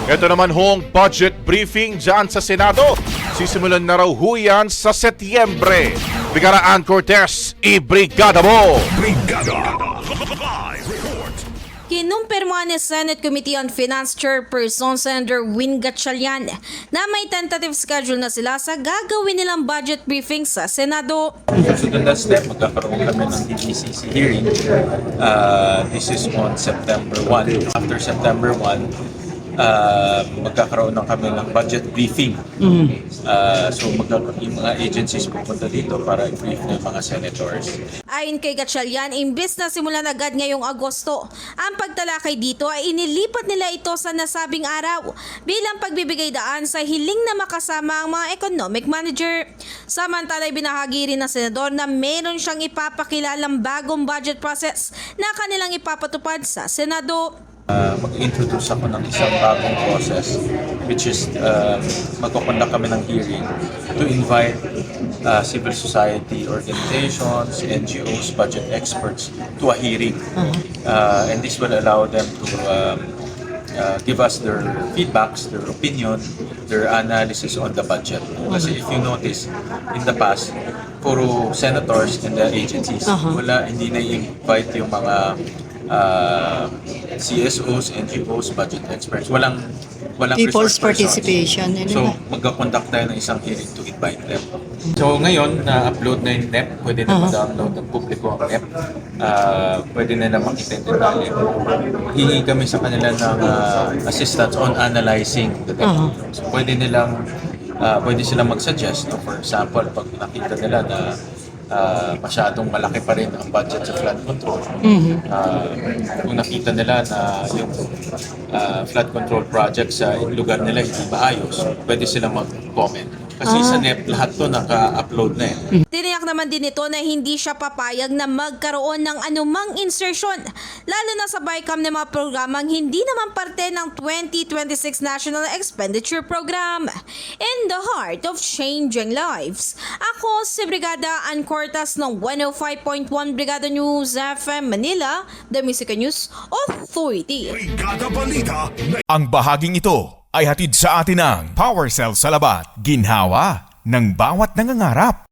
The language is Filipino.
Ito naman hong budget briefing dyan sa Senado. Sisimulan na raw ho yan sa Setyembre. Brigada Ann Cortez, i-brigada mo! Brigada Live Report. Kinumpirma ni Senate Committee on Finance Chairperson Senator Win Gatchalian na may tentative schedule na sila sa gagawin nilang budget briefing sa Senado. Susunod na step, magkakaroon kami ng DPCC hearing. This is on September 1. After September 1, magkakaroon ng kami ng budget briefing. So yung mga agencies pupunta dito para i-brief ng mga senators. Ayon kay Gatchalian, imbes na simulan agad ngayong Agosto, ang pagtalakay dito ay inilipat nila ito sa nasabing araw bilang pagbibigay daan sa hiling na makasama ang mga economic manager. Samantala, binahagi rin ng senador na meron siyang ipapakilalang bagong budget process na kanilang ipapatupad sa Senado. Mag-introduce ako ng isang bagong process, which is magkukonduct kami ng hearing to invite civil society organizations, NGOs, budget experts to a hearing. And this will allow them to give us their feedbacks, their opinion, their analysis on the budget. Kasi if you notice, in the past, puro senators and the agencies, hindi na-invite yung mga CSOs, NGOs, budget experts. Walang People's resource persons. participation. So, magkakonduct tayo ng isang hearing to invite them. So, ngayon, na-upload na yung NEP. Pwede na ma-download ng publiko ang NEP. Pwede na makita yung detalye. Hihingi kami sa kanila ng assistance on analyzing the NEP. So, pwede silang mag-suggest. For example, pag nakita nila na masyadong malaki pa rin ang budget sa flood control. Kung nakita nila na yung flood control project sa lugar nila hindi maayos, pwede silang mag-comment. Kasi sa NEP, lahat to naka-upload na eh. Tiniyak naman din ito na hindi siya papayag na magkaroon ng anumang insertion, lalo na sa BICAM ng mga programang hindi naman parte ng 2026 National Expenditure Program. In the heart of changing lives, ako si Brigada Ann Cortez ng 105.1 Brigada News FM Manila, The Music News Authority. Brigada Balita. Ang bahaging ito ay hatid sa atin ng PowerCell Salabat, ginhawa ng bawat nangangarap.